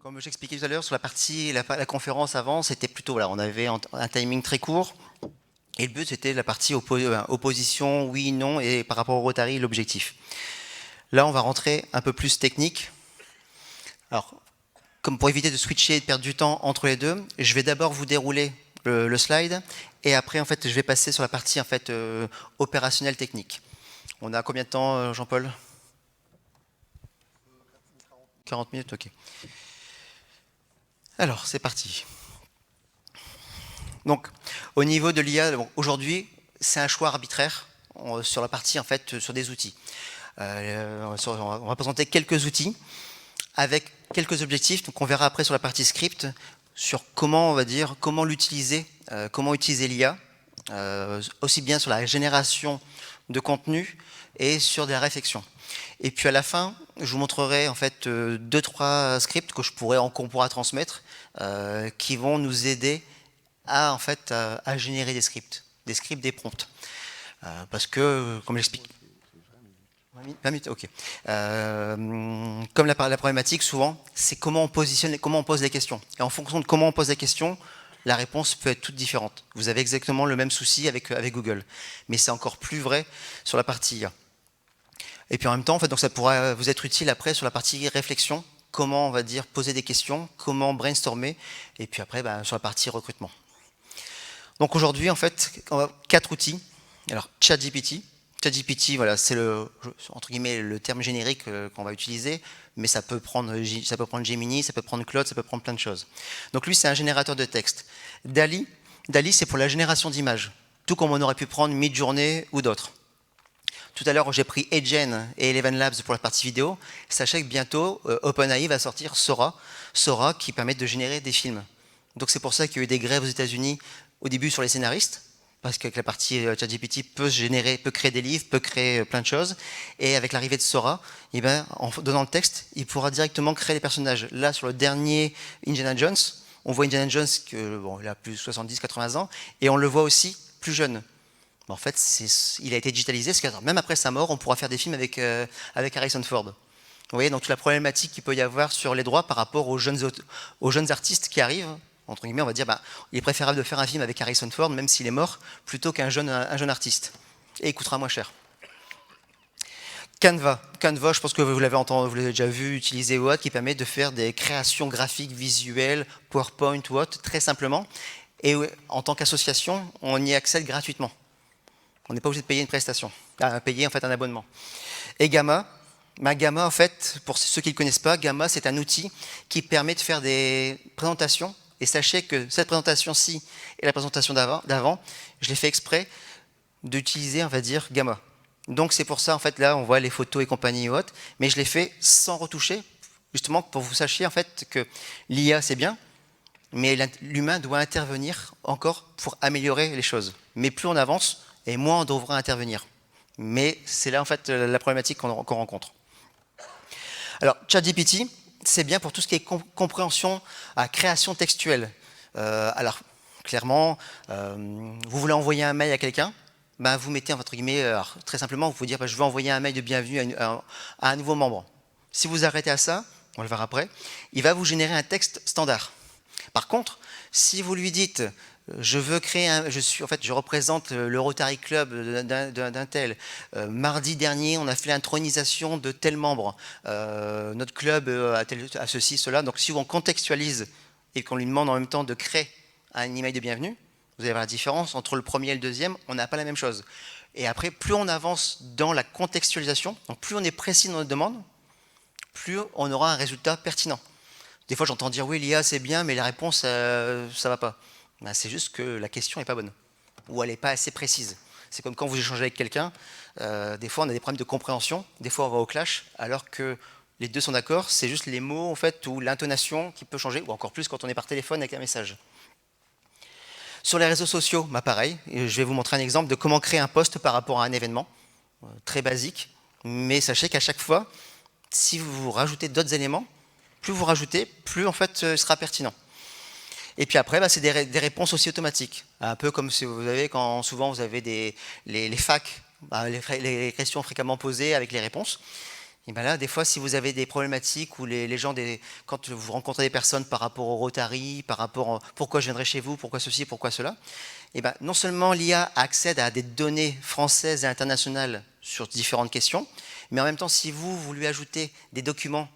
Comme j'expliquais tout à l'heure, sur la partie, la conférence avant, c'était plutôt, voilà, on avait un timing très court. Et le but, c'était la partie opposition, oui, non, et par rapport au Rotary, l'objectif. Là, on va rentrer un peu plus technique. Alors, comme pour éviter de switcher et de perdre du temps entre les deux, je vais d'abord vous dérouler le slide, et après, en fait, je vais passer sur la partie en fait, opérationnelle technique. On a combien de temps, Jean-Paul? 40 minutes, ok. Alors, c'est parti. Donc, au niveau de l'IA, bon, aujourd'hui, c'est un choix arbitraire sur la partie, en fait, sur des outils. On va présenter quelques outils avec quelques objectifs. Donc, on verra après sur la partie script sur comment, on va dire, comment l'utiliser, comment utiliser l'IA, aussi bien sur la génération de contenu et sur des réflexions. Et puis à la fin, je vous montrerai en fait 2-3 scripts qu'on pourra transmettre, qui vont nous aider à en fait à générer des scripts, des prompts, parce que comme j'explique. 20 minutes, ok. Comme la problématique, souvent, c'est comment on positionne, comment on pose les questions. Et en fonction de comment on pose les questions, la réponse peut être toute différente. Vous avez exactement le même souci avec Google. Mais c'est encore plus vrai sur la partie IA. Et puis en même temps, en fait, donc ça pourra vous être utile après sur la partie réflexion, comment on va dire poser des questions, comment brainstormer, et puis après sur la partie recrutement. Donc aujourd'hui, en fait, 4 outils. Alors, ChatGPT. ChatGPT, voilà, c'est entre guillemets le terme générique qu'on va utiliser, mais ça peut prendre Gemini, ça peut prendre Claude, ça peut prendre plein de choses. Donc lui, c'est un générateur de texte. DALL-E, c'est pour la génération d'images, tout comme on aurait pu prendre Midjourney ou d'autres. Tout à l'heure, j'ai pris Edgen et Eleven Labs pour la partie vidéo. Sachez que bientôt, OpenAI va sortir Sora qui permet de générer des films. Donc c'est pour ça qu'il y a eu des grèves aux États-Unis au début sur les scénaristes, parce qu'avec la partie ChatGPT peut créer des livres, peut créer plein de choses. Et avec l'arrivée de Sora, en donnant le texte, il pourra directement créer des personnages. Là, sur le dernier Indiana Jones, on voit Indiana Jones, il a plus de 70-80 ans, et on le voit aussi plus jeune. En fait, il a été digitalisé, parce que même après sa mort, on pourra faire des films avec Harrison Ford. Vous voyez, donc toute la problématique qu'il peut y avoir sur les droits par rapport aux jeunes artistes qui arrivent, entre guillemets, on va dire, il est préférable de faire un film avec Harrison Ford, même s'il est mort, plutôt qu'un jeune artiste. Et il coûtera moins cher. Canva, je pense que vous l'avez déjà vu utiliser ou autre, qui permet de faire des créations graphiques, visuelles, PowerPoint ou autre, très simplement. Et en tant qu'association, on y accède gratuitement. On n'est pas obligé de payer une prestation, payer en fait un abonnement. Et Gamma, Gamma en fait, pour ceux qui ne le connaissent pas, Gamma c'est un outil qui permet de faire des présentations. Et sachez que cette présentation-ci et la présentation d'avant, je l'ai fait exprès d'utiliser, on va dire, Gamma. Donc c'est pour ça, en fait, là, on voit les photos et compagnie et autres, mais je l'ai fait sans retoucher, justement pour que vous sachiez, en fait, que l'IA, c'est bien, mais l'humain doit intervenir encore pour améliorer les choses. Mais plus on avance, et moins on devra intervenir. Mais c'est là, en fait, la problématique qu'on rencontre. Alors, ChatGPT, c'est bien pour tout ce qui est compréhension à création textuelle. Alors, clairement, vous voulez envoyer un mail à quelqu'un, vous mettez, entre guillemets, très simplement, vous pouvez dire, je veux envoyer un mail de bienvenue à un nouveau membre. Si vous arrêtez à ça, on le verra après, il va vous générer un texte standard. Par contre, si vous lui dites, je veux créer je représente le Rotary Club d'un tel. Mardi dernier, on a fait l'intronisation de tel membre. Notre club a ceci, cela. Donc, si on contextualise et qu'on lui demande en même temps de créer un email de bienvenue, vous allez voir la différence entre le premier et le deuxième. On n'a pas la même chose. Et après, plus on avance dans la contextualisation, donc plus on est précis dans notre demande, plus on aura un résultat pertinent. Des fois, j'entends dire oui, l'IA c'est bien, mais la réponse, ça va pas. C'est juste que la question n'est pas bonne, ou elle n'est pas assez précise. C'est comme quand vous échangez avec quelqu'un, des fois on a des problèmes de compréhension, des fois on va au clash, alors que les deux sont d'accord, c'est juste les mots en fait, ou l'intonation qui peut changer, ou encore plus quand on est par téléphone avec un message. Sur les réseaux sociaux, pareil, je vais vous montrer un exemple de comment créer un post par rapport à un événement, très basique, mais sachez qu'à chaque fois, si vous rajoutez d'autres éléments, plus vous rajoutez, plus en fait ce sera pertinent. Et puis après, c'est des réponses aussi automatiques. Un peu comme si vous avez, quand souvent vous avez les FAQ, les questions fréquemment posées avec les réponses. Et bien là, des fois, si vous avez des problématiques où les gens, quand vous rencontrez des personnes par rapport au Rotary, par rapport à pourquoi je viendrai chez vous, pourquoi ceci, pourquoi cela, et ben, non seulement l'IA accède à des données françaises et internationales sur différentes questions, mais en même temps, si vous lui ajoutez des documents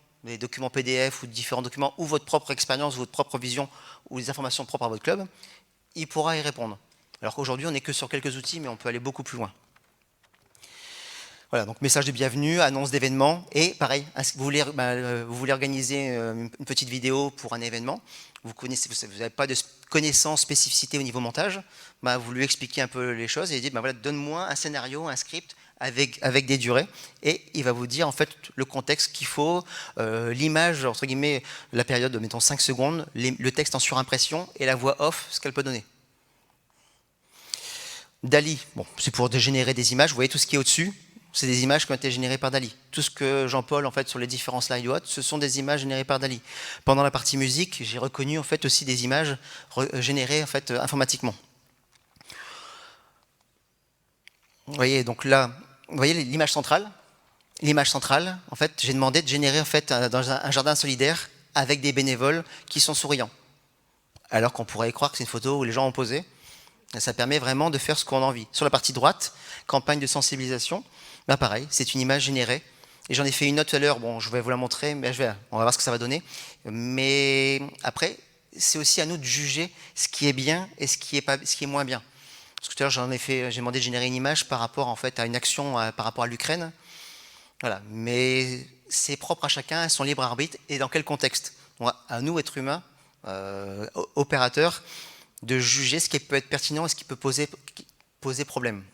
PDF ou différents documents, ou votre propre expérience, votre propre vision, ou des informations propres à votre club, il pourra y répondre. Alors qu'aujourd'hui, on n'est que sur quelques outils, mais on peut aller beaucoup plus loin. Voilà, donc message de bienvenue, annonce d'événement, et pareil, vous voulez organiser une petite vidéo pour un événement, vous n'avez pas de connaissances, spécificité au niveau montage, vous lui expliquez un peu les choses et il dit voilà, donne-moi un scénario, un script avec des durées, et il va vous dire en fait le contexte qu'il faut, l'image, entre guillemets, la période de mettons 5 secondes, le texte en surimpression et la voix off, ce qu'elle peut donner. Dali, bon, c'est pour générer des images, vous voyez tout ce qui est au-dessus, c'est des images qui ont été générées par Dali. Tout ce que Jean-Paul, en fait, sur les différents slides ou autres, ce sont des images générées par Dali. Pendant la partie musique, j'ai reconnu, en fait, aussi des images générées, en fait, informatiquement. Vous voyez, donc là, vous voyez l'image centrale. L'image centrale, en fait, j'ai demandé de générer, en fait, dans un jardin solidaire avec des bénévoles qui sont souriants. Alors qu'on pourrait croire que c'est une photo où les gens ont posé. Ça permet vraiment de faire ce qu'on a envie. Sur la partie droite, campagne de sensibilisation, pareil, c'est une image générée. Et j'en ai fait une autre tout à l'heure, bon, je vais vous la montrer, mais on va voir ce que ça va donner. Mais après, c'est aussi à nous de juger ce qui est bien et ce qui est moins bien. Parce que tout à l'heure, j'ai demandé de générer une image par rapport en fait, à une action par rapport à l'Ukraine. Voilà. Mais c'est propre à chacun, à son libre arbitre, et dans quel contexte. À nous, êtres humains, opérateurs, de juger ce qui peut être pertinent et ce qui peut poser problème.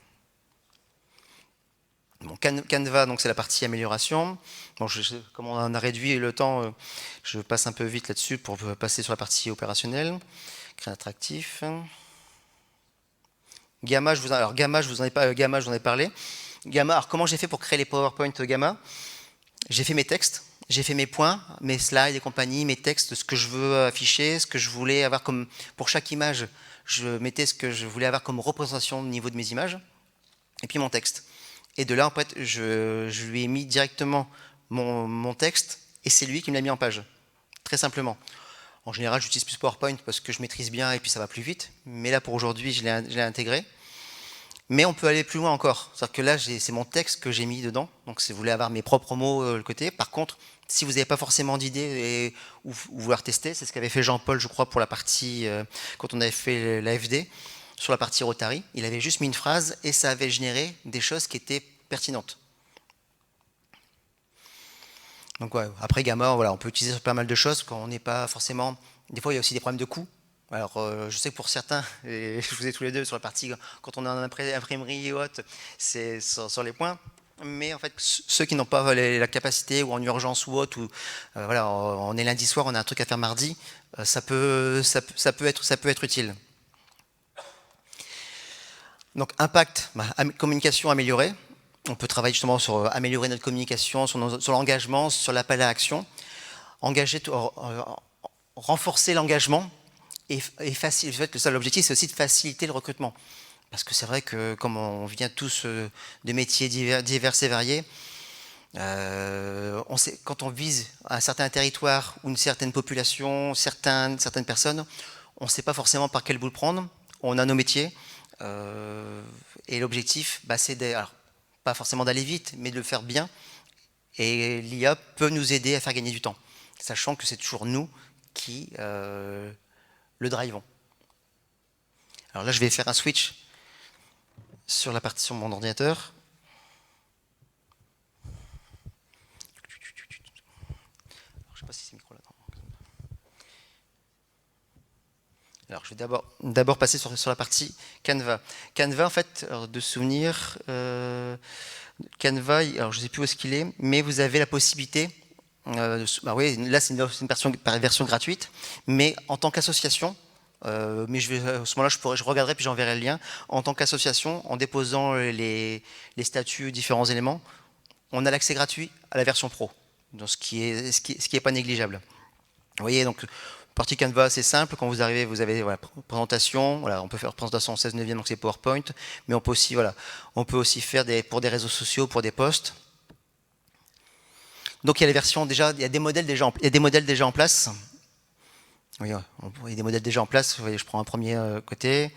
Bon, Canva, donc c'est la partie amélioration. Bon, comme on a réduit le temps, je passe un peu vite là-dessus pour passer sur la partie opérationnelle. Créer attractif. Gamma, je vous en ai parlé. Gamma, alors comment j'ai fait pour créer les PowerPoint Gamma? J'ai fait mes textes, j'ai fait mes points, mes slides et compagnie, mes textes, ce que je veux afficher, ce que je voulais avoir comme... Pour chaque image, je mettais ce que je voulais avoir comme représentation au niveau de mes images, et puis mon texte. Et de là, en fait, je lui ai mis directement mon texte, et c'est lui qui me l'a mis en page, très simplement. En général, j'utilise plus PowerPoint parce que je maîtrise bien et puis ça va plus vite, mais là, pour aujourd'hui, je l'ai intégré. Mais on peut aller plus loin encore. C'est-à-dire que là, c'est mon texte que j'ai mis dedans. Donc, si vous voulez avoir mes propres mots le côté. Par contre, si vous n'avez pas forcément d'idée ou vouloir tester, c'est ce qu'avait fait Jean-Paul, je crois, pour la partie, quand on avait fait l'AFD, sur la partie Rotary. Il avait juste mis une phrase et ça avait généré des choses qui étaient pertinentes. Donc, ouais, après Gamma, voilà, on peut utiliser sur pas mal de choses quand on n'est pas forcément... Des fois, il y a aussi des problèmes de coût. Alors, je sais que pour certains, et je vous ai tous les deux sur la partie, quand on est en imprimerie et autres, c'est sur les points. Mais en fait, ceux qui n'ont pas la capacité ou en urgence ou autre, ou voilà, on est lundi soir, on a un truc à faire mardi, ça peut être utile. Donc, impact, communication améliorée. On peut travailler justement sur améliorer notre communication, sur l'engagement, sur l'appel à l'action. Renforcer l'engagement. Et l'objectif, c'est aussi de faciliter le recrutement. Parce que c'est vrai que comme on vient tous de métiers divers et variés, quand on vise un certain territoire ou une certaine population, certaines personnes, on ne sait pas forcément par quel bout le prendre. On a nos métiers. Et l'objectif, c'est pas forcément d'aller vite, mais de le faire bien. Et l'IA peut nous aider à faire gagner du temps. Sachant que c'est toujours nous qui... le drivons. Alors là, je vais faire un switch sur mon ordinateur. Alors, je ne sais pas si c'est micro là. Alors, je vais d'abord passer sur la partie Canva. Canva, en fait, de souvenir, Canva, alors je ne sais plus où est-ce qu'il est, mais vous avez la possibilité. Oui, là, c'est une version gratuite, mais en tant qu'association, mais à ce moment-là, je regarderai puis j'enverrai le lien. En tant qu'association, en déposant les statuts, différents éléments, on a l'accès gratuit à la version pro, donc ce qui est pas négligeable. Vous voyez, donc partie Canva, c'est simple. Quand vous arrivez, vous avez présentation. Voilà, on peut faire présentation en 16/9, donc c'est PowerPoint, mais on peut aussi faire pour des réseaux sociaux, pour des posts. Donc il y a les versions déjà, il y a des modèles déjà en place. Oui, il y a des modèles déjà en place. Vous voyez, je prends un premier côté,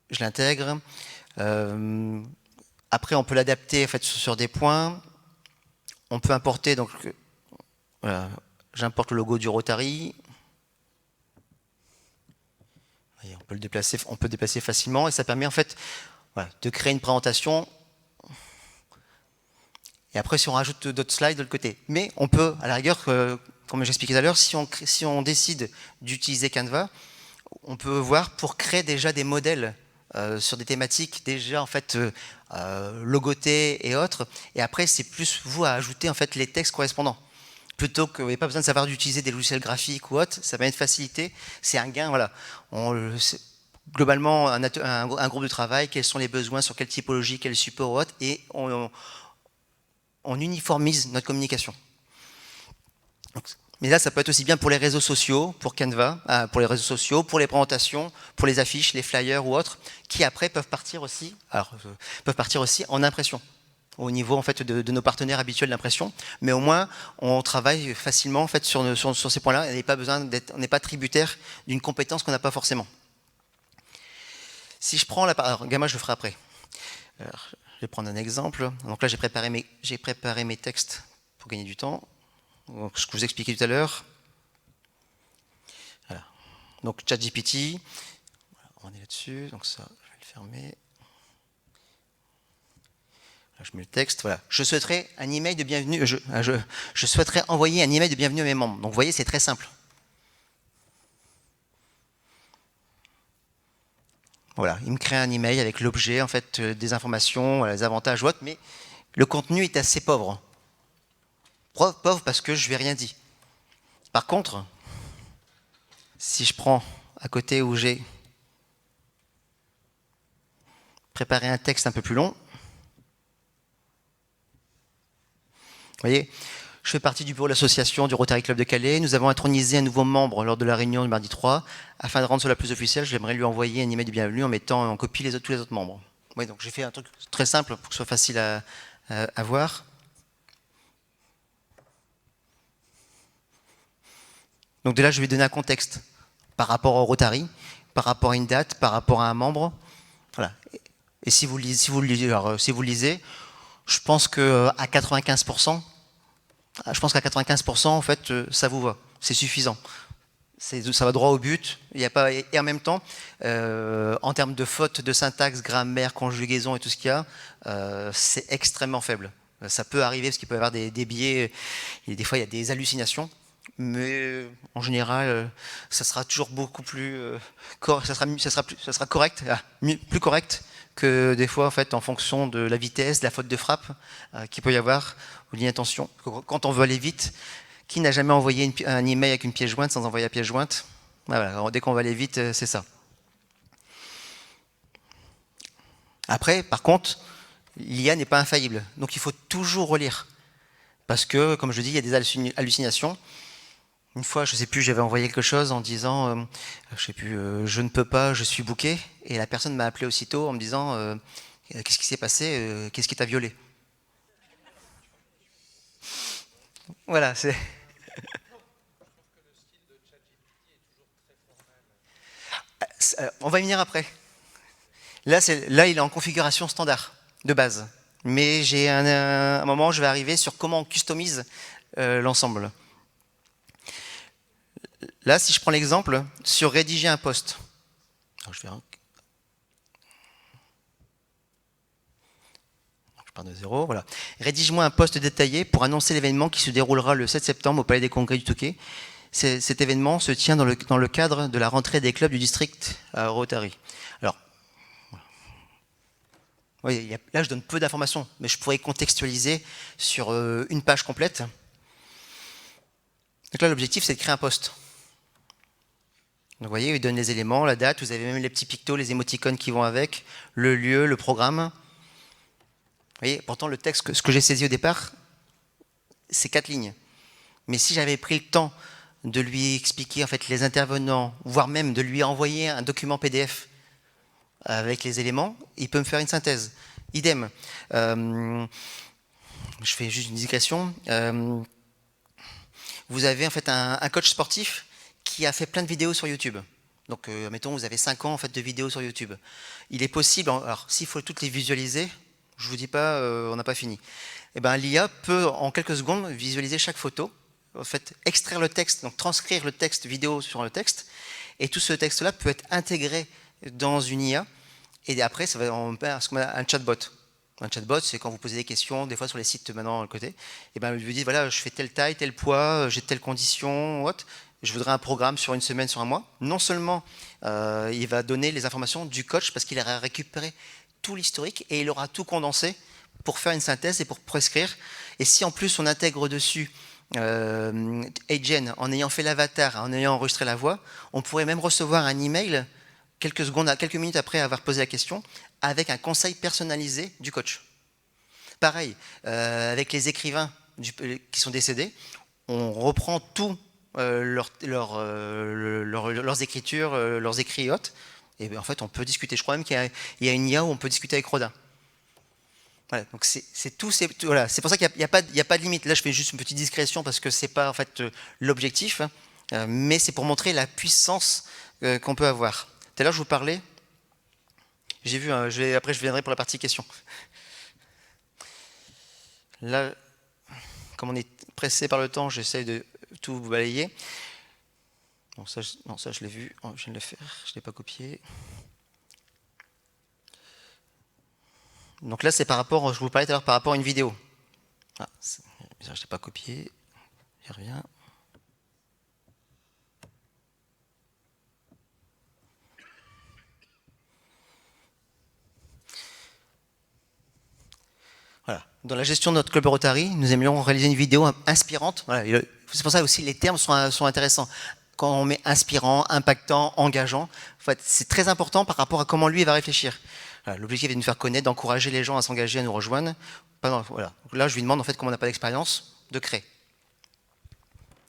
je l'intègre. Après, on peut l'adapter en fait sur des points. On peut importer, donc voilà, j'importe le logo du Rotary. Voyez, on peut le déplacer facilement et ça permet en fait voilà, de créer une présentation. Et après, si on rajoute d'autres slides de l'autre côté. Mais on peut, à la rigueur, comme j'expliquais tout à l'heure, si on décide d'utiliser Canva, on peut voir pour créer déjà des modèles sur des thématiques déjà en fait logotés et autres. Et après, c'est plus vous à ajouter en fait les textes correspondants. Plutôt que vous n'avez pas besoin de savoir d'utiliser des logiciels graphiques ou autres, ça permet de faciliter. C'est un gain, voilà. Globalement, un groupe de travail, quels sont les besoins, sur quelle typologie, quel support ou autre, et on uniformise notre communication. Mais là, ça peut être aussi bien pour les réseaux sociaux, pour Canva, pour les réseaux sociaux, pour les présentations, pour les affiches, les flyers ou autres, qui après peuvent partir aussi en impression, au niveau en fait de nos partenaires habituels d'impression. Mais au moins, on travaille facilement en fait sur ces points-là. On n'est pas tributaire d'une compétence qu'on n'a pas forcément. Si je prends alors, Gamma, je le ferai après. Alors, je vais prendre un exemple. Donc là, j'ai préparé mes textes pour gagner du temps. Donc, ce que je vous expliquais tout à l'heure. Voilà. Donc ChatGPT, on est là-dessus. Donc ça, je vais le fermer. Là, je mets le texte. Voilà. Je souhaiterais un email de bienvenue. Je souhaiterais envoyer un email de bienvenue à mes membres. Donc vous voyez, c'est très simple. Voilà, il me crée un email avec l'objet, en fait, des informations, les avantages ou autres, mais le contenu est assez pauvre. Pauvre parce que je ne lui ai rien dit. Par contre, si je prends à côté où j'ai préparé un texte un peu plus long, vous voyez, je fais partie du bureau de l'association du Rotary Club de Calais. Nous avons intronisé un nouveau membre lors de la réunion du mardi 3. Afin de rendre cela plus officiel, j'aimerais lui envoyer un email de bienvenue en mettant en copie tous les autres membres. Oui, donc j'ai fait un truc très simple pour que ce soit facile à voir. Donc de là, je vais donner un contexte par rapport au Rotary, par rapport à une date, par rapport à un membre. Voilà. Et si vous lisez, je pense qu'à 95%, en fait, ça vous va. C'est suffisant. Ça va droit au but. Il y a pas, et en même temps, en termes de fautes de syntaxe, grammaire, conjugaison et tout ce qu'il y a, c'est extrêmement faible. Ça peut arriver parce qu'il peut y avoir des biais, et des fois il y a des hallucinations. Mais en général, ça sera toujours beaucoup plus ça sera correct, plus correct que des fois en fait en fonction de la vitesse, de la faute de frappe qu'il peut y avoir ou d'inattention. Quand on veut aller vite, qui n'a jamais envoyé un email avec une pièce jointe sans envoyer la pièce jointe? Voilà, dès qu'on va aller vite, c'est ça. Après, par contre, l'IA n'est pas infaillible, donc il faut toujours relire parce que, comme je dis, il y a des hallucinations. Une fois, je ne sais plus, j'avais envoyé quelque chose en disant, je sais plus, je ne peux pas, je suis booké. Et la personne m'a appelé aussitôt en me disant, qu'est-ce qui s'est passé, qu'est-ce qui t'a violé? Voilà, c'est. On va y venir après. Là, il est en configuration standard, de base. Mais j'ai un moment, je vais arriver sur comment on customise l'ensemble. Là, si je prends l'exemple sur rédiger un post. Alors, je pars de zéro, voilà. Rédige-moi un post détaillé pour annoncer l'événement qui se déroulera le 7 septembre au Palais des Congrès du Touquet. Cet événement se tient dans le cadre de la rentrée des clubs du district à Rotary. Alors, oui, là, je donne peu d'informations, mais je pourrais contextualiser sur une page complète. Donc là, l'objectif, c'est de créer un post. Donc, vous voyez, il donne les éléments, la date, vous avez même les petits pictos, les émoticônes qui vont avec, le lieu, le programme. Vous voyez, pourtant, le texte, ce que j'ai saisi au départ, c'est 4 lignes. Mais si j'avais pris le temps de lui expliquer en fait les intervenants, voire même de lui envoyer un document PDF avec les éléments, il peut me faire une synthèse. Idem. je fais juste une digression. Vous avez en fait un coach sportif qui a fait plein de vidéos sur YouTube. Donc, mettons, vous avez 5 ans en fait, de vidéos sur YouTube. Il est possible, alors s'il faut toutes les visualiser, je ne vous dis pas, on n'a pas fini. Eh ben, l'IA peut, en quelques secondes, visualiser chaque photo, en fait, extraire le texte, donc transcrire le texte vidéo sur le texte, et tout ce texte-là peut être intégré dans une IA, et après, ça va en faire ce qu'on appelle un chatbot. Un chatbot, c'est quand vous posez des questions, des fois sur les sites maintenant à côté, et ben, vous dites, voilà, je fais telle taille, tel poids, j'ai telle condition, what, je voudrais un programme sur une semaine, sur un mois. Non seulement il va donner les informations du coach parce qu'il aura récupéré tout l'historique et il aura tout condensé pour faire une synthèse et pour prescrire. Et si en plus on intègre dessus Agent, en ayant fait l'avatar, en ayant enregistré la voix, on pourrait même recevoir un email quelques minutes après avoir posé la question avec un conseil personnalisé du coach. Pareil, avec les écrivains qui sont décédés, on reprend tout leurs écritures, leurs écrits hautes, et en fait on peut discuter. Je crois même qu'il y a une IA où on peut discuter avec Rodin. Voilà, donc c'est tout, voilà, c'est pour ça qu'il n'y a pas de limite. Là je fais juste une petite digression parce que c'est pas en fait l'objectif, mais c'est pour montrer la puissance qu'on peut avoir. Tout à l'heure je vous parlais, j'ai vu, après je viendrai pour la partie questions. Là, comme on est pressé par le temps, j'essaie de tout vous balayer. Bon, ça je l'ai vu, je viens de le faire, je ne l'ai pas copié. Donc là, c'est par rapport, je vous parlais tout à l'heure par rapport à une vidéo. Ah, je ne l'ai pas copié, j'y reviens. Voilà. Dans la gestion de notre club Rotary, nous aimerions réaliser une vidéo inspirante. Voilà. C'est pour ça aussi les termes sont intéressants. Quand on met inspirant, impactant, engageant, en fait, c'est très important par rapport à comment lui il va réfléchir. Voilà, l'objectif est de nous faire connaître, d'encourager les gens à s'engager, à nous rejoindre. Voilà. Donc là, je lui demande, en fait, comme on n'a pas d'expérience, de créer.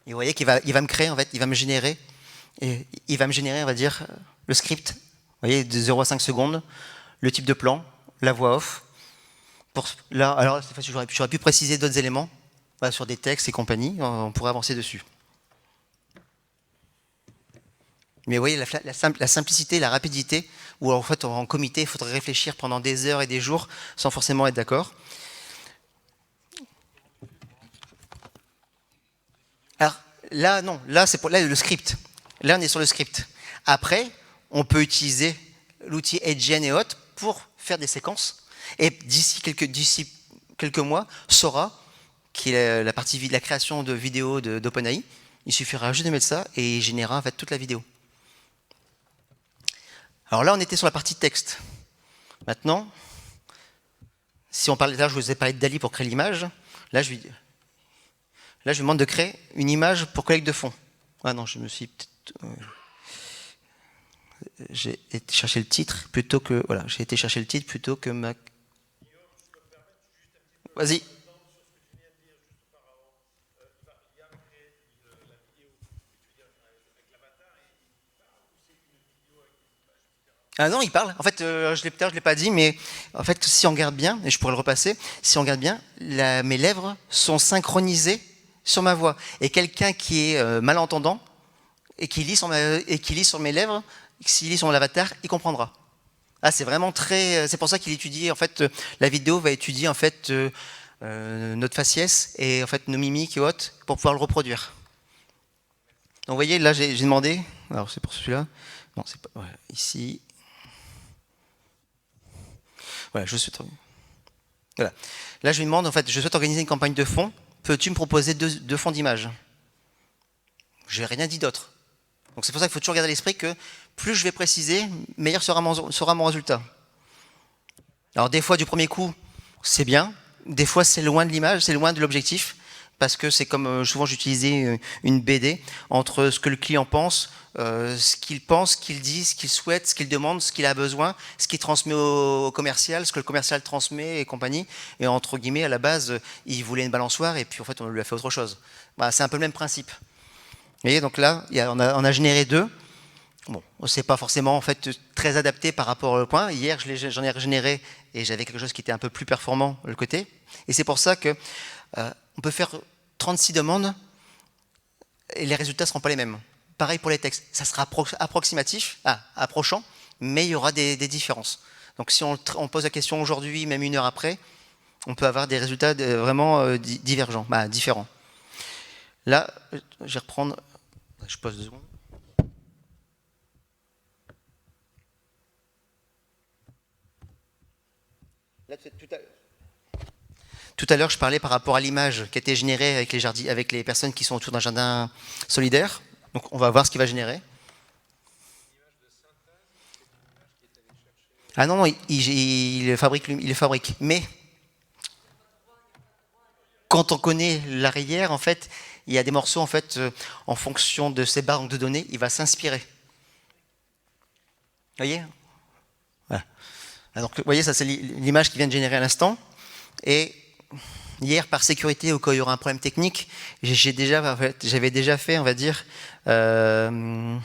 Et vous voyez qu'il va me créer, en fait, il va me générer, on va dire, le script. Vous voyez, de 0 à 5 secondes, le type de plan, la voix off. Là, alors, j'aurais pu préciser d'autres éléments, voilà, sur des textes et compagnie, on pourrait avancer dessus. Mais vous voyez, la simplicité, la rapidité, où en fait, en comité, il faudrait réfléchir pendant des heures et des jours sans forcément être d'accord. Alors, là, non, là, c'est pour le script. Là, on est sur le script. Après, on peut utiliser l'outil Edgen et autres pour faire des séquences. Et d'ici quelques mois, Sora, qui est la partie de la création de vidéos d'OpenAI, il suffira juste de mettre ça et il générera en fait toute la vidéo. Alors là, on était sur la partie texte. Maintenant, si on parlait, là, je vous ai parlé de Dali pour créer l'image. Là, je lui demande de créer une image pour collecte de fonds. Ah non, je me suis j'ai été chercher le titre plutôt que ma. Vas-y. Ah non, il parle. En fait, je l'ai pas dit, mais en fait, si on regarde bien, et je pourrais le repasser, si on regarde bien, mes lèvres sont synchronisées sur ma voix. Et quelqu'un qui est malentendant et qui lit sur mes lèvres, s'il lit sur mon avatar, il comprendra. Ah, c'est vraiment très. C'est pour ça qu'il étudie. En fait, la vidéo va étudier en fait notre faciès et en fait nos mimiques et autres pour pouvoir le reproduire. Donc, vous voyez, là, j'ai demandé. Alors, c'est pour celui-là. Non, c'est pas. Voilà, ici. Voilà, voilà. Là, je lui demande, en fait, je souhaite organiser une campagne de fonds. Peux-tu me proposer deux fonds d'images? Je n'ai rien dit d'autre. Donc c'est pour ça qu'il faut toujours garder à l'esprit que plus je vais préciser, meilleur sera mon résultat. Alors des fois, du premier coup, c'est bien. Des fois, c'est loin de l'image, c'est loin de l'objectif. Parce que c'est comme souvent j'utilisais une BD entre ce que le client pense, ce qu'il pense, ce qu'il dit, ce qu'il souhaite, ce qu'il demande, ce qu'il a besoin, ce qu'il transmet au commercial, ce que le commercial transmet et compagnie. Et entre guillemets, à la base, il voulait une balançoire et puis en fait, on lui a fait autre chose. Voilà, c'est un peu le même principe. Vous voyez, donc là, on a généré deux. Bon, c'est pas forcément en fait très adapté par rapport au point. Hier, j'en ai régénéré et j'avais quelque chose qui était un peu plus performant de le côté. Et c'est pour ça que on peut faire 36 demandes et les résultats ne seront pas les mêmes. Pareil pour les textes, ça sera approximatif, approchant, mais il y aura des différences. Donc si on pose la question aujourd'hui, même 1 heure après, on peut avoir des résultats vraiment divergents, différents. Là, je vais reprendre, je pose 2 secondes. Là, tout à l'heure, je parlais par rapport à l'image qui a été générée avec les personnes qui sont autour d'un jardin solidaire. Donc on va voir ce qu'il va générer. Ah non, il le fabrique. Mais quand on connaît l'arrière, en fait, il y a des morceaux, en fait, en fonction de ces banques de données, il va s'inspirer. Vous voyez? Voilà. Donc, vous voyez, ça c'est l'image qui vient de générer à l'instant. Et hier, par sécurité, au cas où il y aura un problème technique, j'avais déjà fait, on va dire, dessiner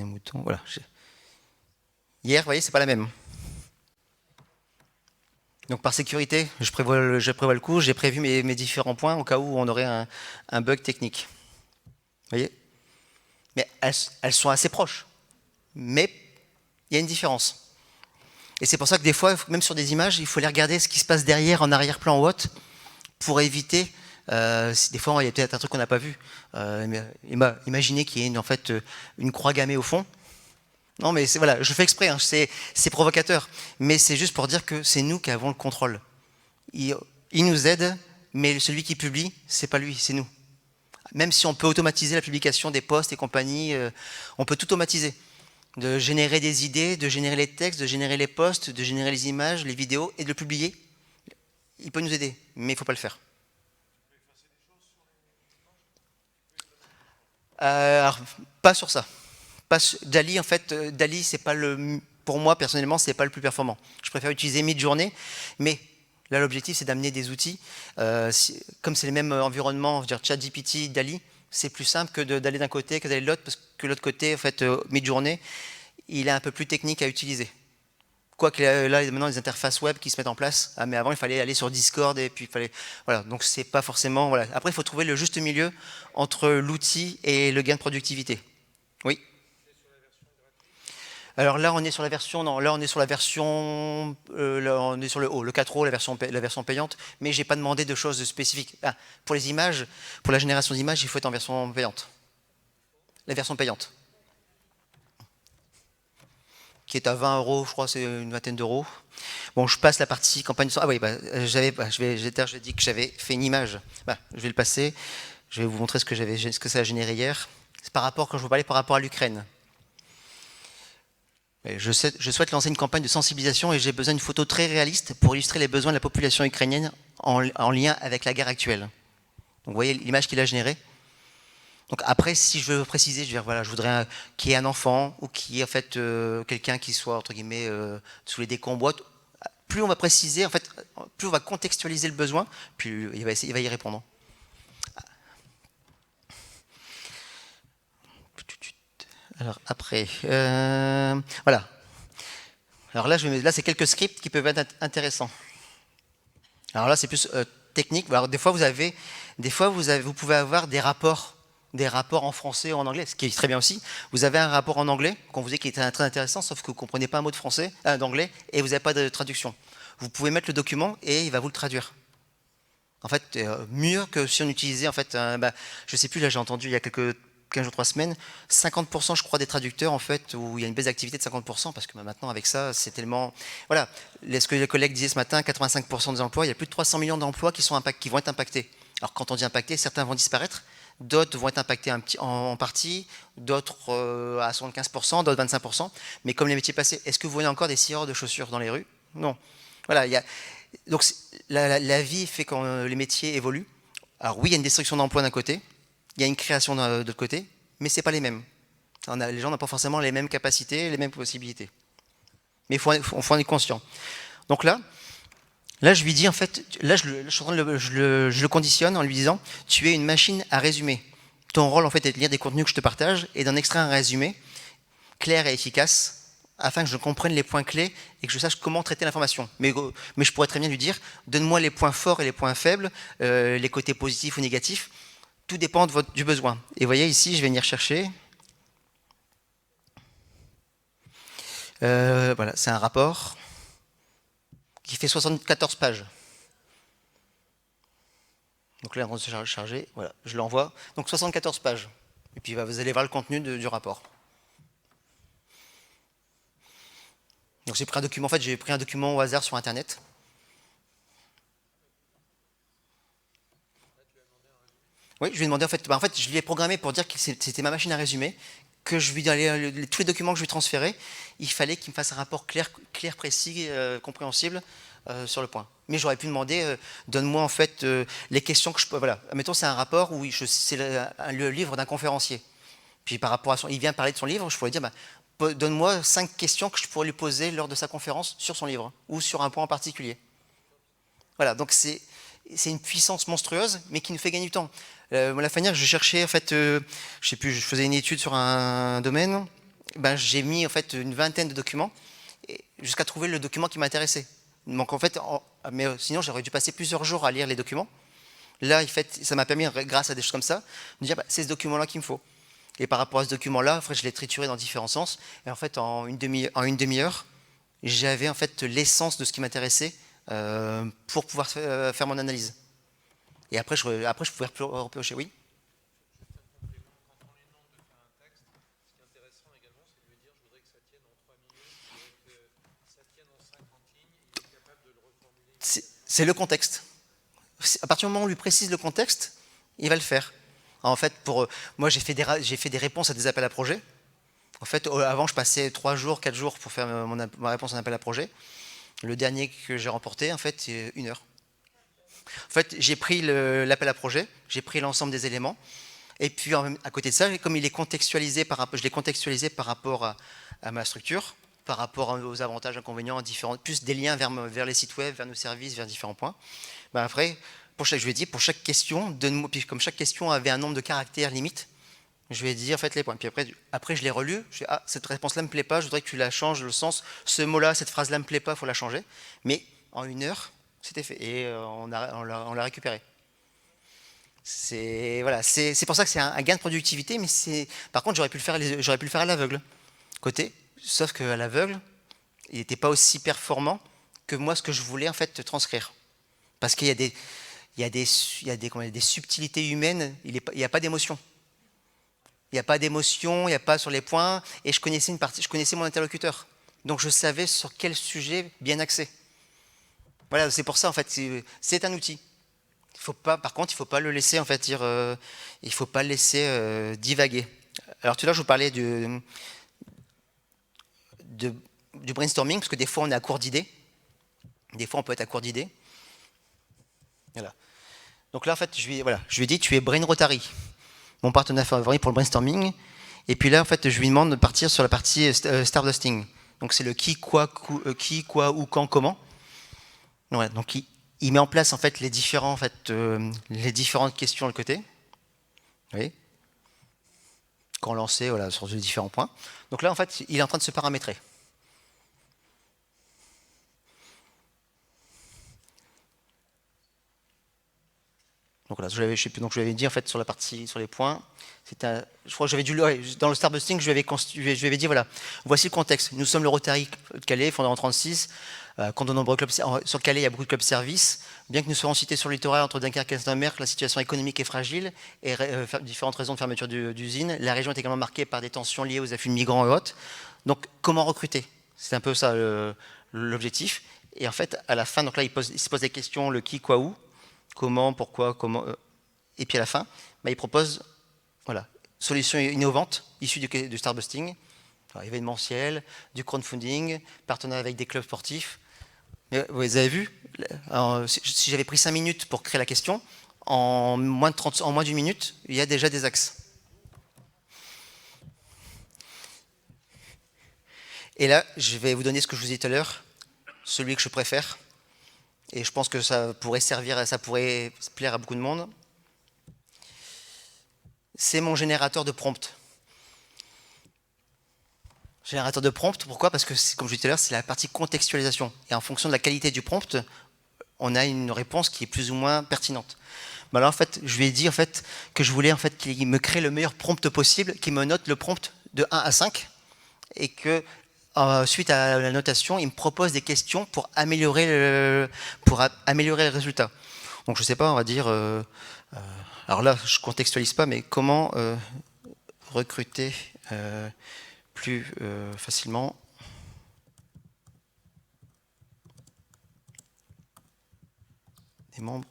un mouton. Voilà. Hier, vous voyez, c'est pas la même. Donc par sécurité, je prévois le coup, j'ai prévu mes différents points au cas où on aurait un bug technique. Vous voyez? Mais elles sont assez proches. Mais il y a une différence. Et c'est pour ça que des fois, même sur des images, il faut aller regarder ce qui se passe derrière, en arrière-plan ou autre, pour éviter. Des fois, il y a peut-être un truc qu'on n'a pas vu. Imaginez qu'il y ait en fait une croix gammée au fond. Non, mais voilà, je fais exprès, hein, c'est provocateur. Mais c'est juste pour dire que c'est nous qui avons le contrôle. Il nous aide, mais celui qui publie, c'est pas lui, c'est nous. Même si on peut automatiser la publication des posts et compagnie, on peut tout automatiser. De générer des idées, de générer les textes, de générer les posts, de générer les images, les vidéos et de le publier. Il peut nous aider, mais il ne faut pas le faire. Alors, pas sur ça. Dali, en fait, Dali, c'est pas pour moi personnellement, c'est pas le plus performant. Je préfère utiliser Midjourney, mais là l'objectif c'est d'amener des outils. Comme c'est les mêmes environnements, je veux dire ChatGPT, Dali, c'est plus simple que d'aller d'un côté que d'aller de l'autre, parce que l'autre côté, en fait, Midjourney, il est un peu plus technique à utiliser. Quoique là, il y a maintenant des interfaces web qui se mettent en place. Mais avant, il fallait aller sur Discord et puis il fallait. Voilà, donc c'est pas forcément. Voilà. Après, il faut trouver le juste milieu entre l'outil et le gain de productivité. Oui. Alors là, on est sur la version, non, là on est sur la version, là, on est sur le haut, le 4.0, la version payante, mais j'ai pas demandé de choses spécifiques. Pour les images, pour la génération d'images, il faut être en version payante. La version payante, qui est à 20 €, je crois, c'est une vingtaine d'euros. Bon, je passe la partie campagne. Ah oui, j'ai dit que j'avais fait une image. Je vais le passer. Je vais vous montrer ce que ça a généré hier. C'est quand je vous parlais par rapport à l'Ukraine. Je souhaite lancer une campagne de sensibilisation et j'ai besoin d'une photo très réaliste pour illustrer les besoins de la population ukrainienne en lien avec la guerre actuelle. Donc vous voyez l'image qu'il a générée. Donc après, si je veux préciser, je voudrais qu'il y ait un enfant ou qu'il y ait en fait quelqu'un qui soit entre guillemets sous les décombres. Plus on va préciser, en fait, plus on va contextualiser le besoin, plus il va y répondre. Alors après, voilà. Alors là, c'est quelques scripts qui peuvent être intéressants. Alors là, c'est plus technique. Alors des fois, vous pouvez avoir des rapports en français ou en anglais, ce qui est très bien aussi. Vous avez un rapport en anglais qu'on vous dit qui est très intéressant, sauf que vous ne comprenez pas un mot d'anglais, et vous n'avez pas de traduction. Vous pouvez mettre le document et il va vous le traduire. En fait, mieux que si on utilisait, en fait, je ne sais plus, là j'ai entendu il y a quelques 15 jours, 3 semaines, 50% je crois des traducteurs en fait, où il y a une baisse d'activité de 50%, parce que maintenant avec ça, c'est tellement... Voilà, ce que les collègues disaient ce matin, 85% des emplois, il y a plus de 300 millions d'emplois qui vont être impactés. Alors quand on dit impactés, certains vont disparaître, d'autres vont être impactés en partie, d'autres à 75%, d'autres 25%, mais comme les métiers passés, est-ce que vous voyez encore des scieurs de chaussures dans les rues? Non. Voilà, donc la vie fait que les métiers évoluent. Alors oui, il y a une destruction d'emplois d'un côté, il y a une création de l'autre côté, mais ce n'est pas les mêmes. Les gens n'ont pas forcément les mêmes capacités, les mêmes possibilités. Mais il faut en être conscient. Donc là, je lui dis, en fait, là, je le conditionne en lui disant, tu es une machine à résumer. ton rôle en fait est de lire des contenus que je te partage et d'en extraire un résumé clair et efficace afin que je comprenne les points clés et que je sache comment traiter l'information. Mais je pourrais très bien lui dire, donne-moi les points forts et les points faibles, les côtés positifs ou négatifs. Tout dépend du besoin. Et vous voyez ici, je vais venir chercher. Voilà, c'est un rapport qui fait 74 pages. Donc là, on va se charger. Voilà, je l'envoie. Donc 74 pages. Et puis vous allez voir le contenu du rapport. Donc j'ai pris un document. En fait, j'ai pris un document au hasard sur Internet. Oui, je lui ai demandé en fait, je lui ai programmé pour dire que c'était ma machine à résumer, que je lui donnais tous les documents que je lui transférais, il fallait qu'il me fasse un rapport clair, précis, compréhensible sur le point. Mais j'aurais pu demander, donne-moi en fait les questions que je peux. Voilà, admettons c'est un rapport où c'est le livre d'un conférencier. Puis par rapport à il vient parler de son livre, je pourrais dire, donne-moi 5 questions que je pourrais lui poser lors de sa conférence sur son livre ou sur un point en particulier. Voilà, donc c'est une puissance monstrueuse, mais qui nous fait gagner du temps. La manière je cherchais, en fait, je sais plus, je faisais une étude sur un domaine, j'ai mis en fait une vingtaine de documents jusqu'à trouver le document qui m'intéressait. Donc en fait, mais sinon j'aurais dû passer plusieurs jours à lire les documents. Là, en fait, ça m'a permis, grâce à des choses comme ça, de dire c'est ce document-là qu'il me faut. Et par rapport à ce document-là, après, je l'ai trituré dans différents sens. Et en fait, en une demi-heure, j'avais en fait l'essence de ce qui m'intéressait pour pouvoir faire mon analyse. Et après, je pouvais repiocher, oui. C'est le contexte. À partir du moment où on lui précise le contexte, il va le faire. En fait, moi, j'ai fait des réponses à des appels à projets. En fait, avant, je passais 3 jours, 4 jours pour faire ma réponse à un appel à projet. Le dernier que j'ai remporté, en fait, c'est 1 heure. En fait, j'ai pris l'appel à projet, j'ai pris l'ensemble des éléments, et puis à côté de ça, comme je l'ai contextualisé par rapport à ma structure, par rapport aux avantages, inconvénients, plus des liens vers les sites web, vers nos services, vers différents points. Après, je lui ai dit, pour chaque question, puis comme chaque question avait un nombre de caractères limite, je lui ai dit en fait les points. Puis après je l'ai relu, je dis cette réponse-là me plaît pas, je voudrais que tu la changes le sens. Ce mot-là, cette phrase-là me plaît pas, il faut la changer. Mais en 1 heure, c'était fait et on l'a récupéré. C'est voilà, c'est pour ça que c'est un gain de productivité, mais par contre j'aurais pu le faire à l'aveugle. Sauf qu'à l'aveugle, il n'était pas aussi performant que moi ce que je voulais en fait transcrire. Parce qu'il y a des subtilités humaines, il n'y a pas d'émotion. Il n'y a pas d'émotion, il n'y a pas sur les points, et je connaissais mon interlocuteur. Donc je savais sur quel sujet bien axer. Voilà, c'est pour ça en fait, c'est un outil. Par contre, il ne faut pas le laisser en fait il faut pas le laisser divaguer. Alors tout à l'heure, je vous parlais du brainstorming, parce que des fois on est à court d'idées. Des fois on peut être à court d'idées. Voilà. Donc là en fait, je lui ai dit tu es Brain Rotary, mon partenaire favori pour le brainstorming. Et puis là en fait, je lui demande de partir sur la partie Stardusting. Donc c'est le qui, quoi, où, quand, comment. Ouais, donc il met en place en fait les différentes questions de côté. Vous voyez, quand lancé, voilà, sur les différents points. Donc là en fait, il est en train de se paramétrer. Donc voilà, je lui avais dit en fait sur la partie, sur les points, je crois que j'avais dû dans le Starbusting, je lui avais dit voilà, voici le contexte. Nous sommes le Rotary de Calais, fondé en 1936. Quand de nombreux clubs sur Calais, il y a beaucoup de clubs services. Bien que nous soyons cités sur le littoral entre Dunkerque et Saint-Omer, la situation économique est fragile et différentes raisons de fermeture d'usines. La région est également marquée par des tensions liées aux afflux de migrants et autres. Donc comment recruter? C'est un peu ça l'objectif. Et en fait, à la fin, donc là, il se pose des questions, le qui, quoi, où. Comment, pourquoi, comment. Et puis à la fin, il propose solutions innovantes issues du Starbusting, événementiel, du crowdfunding, partenariat avec des clubs sportifs. Vous avez vu, si j'avais pris 5 minutes pour créer la question, en moins d'1 minute, il y a déjà des axes. Et là, je vais vous donner ce que je vous ai dit tout à l'heure, celui que je préfère. Et je pense que ça pourrait plaire à beaucoup de monde. c'est mon générateur de prompt. Générateur de prompt, pourquoi? Parce que, comme je disais tout à l'heure, c'est la partie contextualisation. Et en fonction de la qualité du prompt, on a une réponse qui est plus ou moins pertinente. Ben là, en fait, je lui ai dit en fait, que je voulais en fait, qu'il me crée le meilleur prompt possible, qu'il me note le prompt de 1 à 5, et que suite à la notation, il me propose des questions pour améliorer le résultat. Donc je ne sais pas, on va dire... alors là, je ne contextualise pas, mais comment recruter plus facilement des membres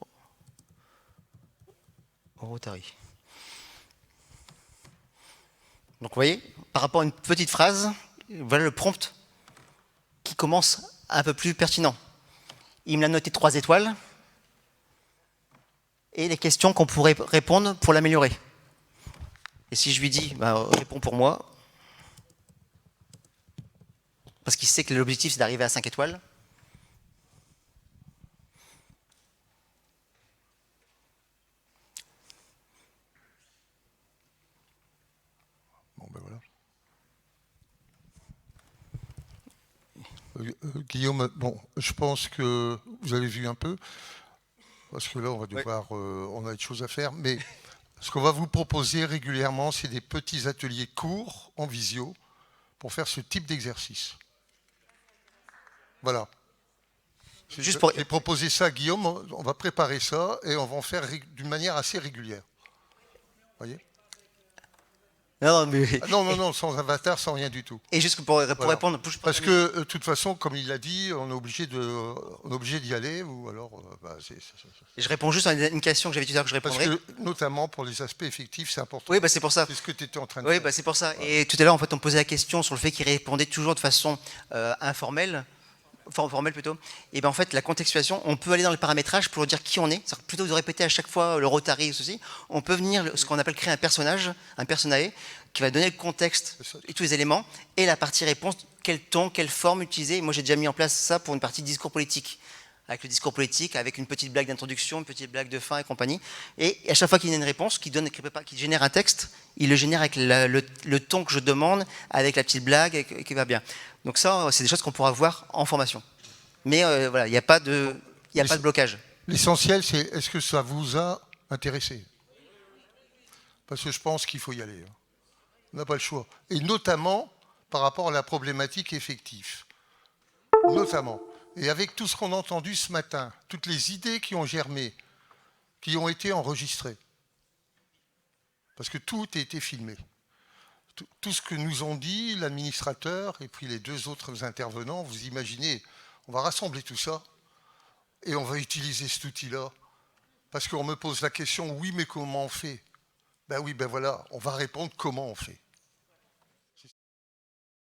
au Rotary. Donc vous voyez, par rapport à une petite phrase, voilà le prompt qui commence un peu plus pertinent. Il me l'a noté 3 étoiles et les questions qu'on pourrait répondre pour l'améliorer. Et si je lui dis, bah, réponds pour moi, parce qu'il sait que l'objectif c'est d'arriver à 5 étoiles, Guillaume, bon, je pense que vous avez vu un peu, parce que là, on va devoir, on a des choses à faire, mais ce qu'on va vous proposer régulièrement, c'est des petits ateliers courts en visio pour faire ce type d'exercice. Voilà. J'ai proposé ça à Guillaume, on va préparer ça et on va en faire d'une manière assez régulière. Vous voyez ? Non, mais... non, sans avatar, sans rien du tout. Et juste pour répondre... Parce que, de toute façon, comme il l'a dit, on est obligé d'y aller, ou alors... Je réponds juste à une question que j'avais dit tout à l'heure que je répondrai. Parce que, notamment pour les aspects effectifs, c'est important. Oui, bah, c'est pour ça. C'est ce que tu étais en train de dire. faire. Oui, bah, c'est pour ça. Voilà. Et tout à l'heure, en fait, on posait la question sur le fait qu'il répondait toujours de façon informelle, formelle plutôt. Et ben en fait, la contextualisation, on peut aller dans le paramétrage pour dire qui on est. Plutôt que de répéter à chaque fois le Rotary ou ceci, on peut venir, ce qu'on appelle créer un personnage, un personae, qui va donner le contexte et tous les éléments, et la partie réponse, quel ton, quelle forme utiliser. Moi, j'ai déjà mis en place ça pour une partie discours politique. Avec le discours politique, avec une petite blague d'introduction, une petite blague de fin et compagnie. Et à chaque fois qu'il y a une réponse, qui génère un texte, il le génère avec le ton que je demande, avec la petite blague qui va bien. Donc ça, c'est des choses qu'on pourra voir en formation. Mais voilà, il n'y a pas de blocage. L'essentiel, c'est est-ce que ça vous a intéressé? Parce que je pense qu'il faut y aller. On n'a pas le choix. Et notamment par rapport à la problématique effective. Notamment. Et avec tout ce qu'on a entendu ce matin, toutes les idées qui ont germé, qui ont été enregistrées, parce que tout a été filmé. Tout ce que nous ont dit l'administrateur et puis les 2 autres intervenants, vous imaginez, on va rassembler tout ça et on va utiliser cet outil-là. Parce qu'on me pose la question, oui, mais comment on fait? Ben oui, ben voilà, on va répondre comment on fait.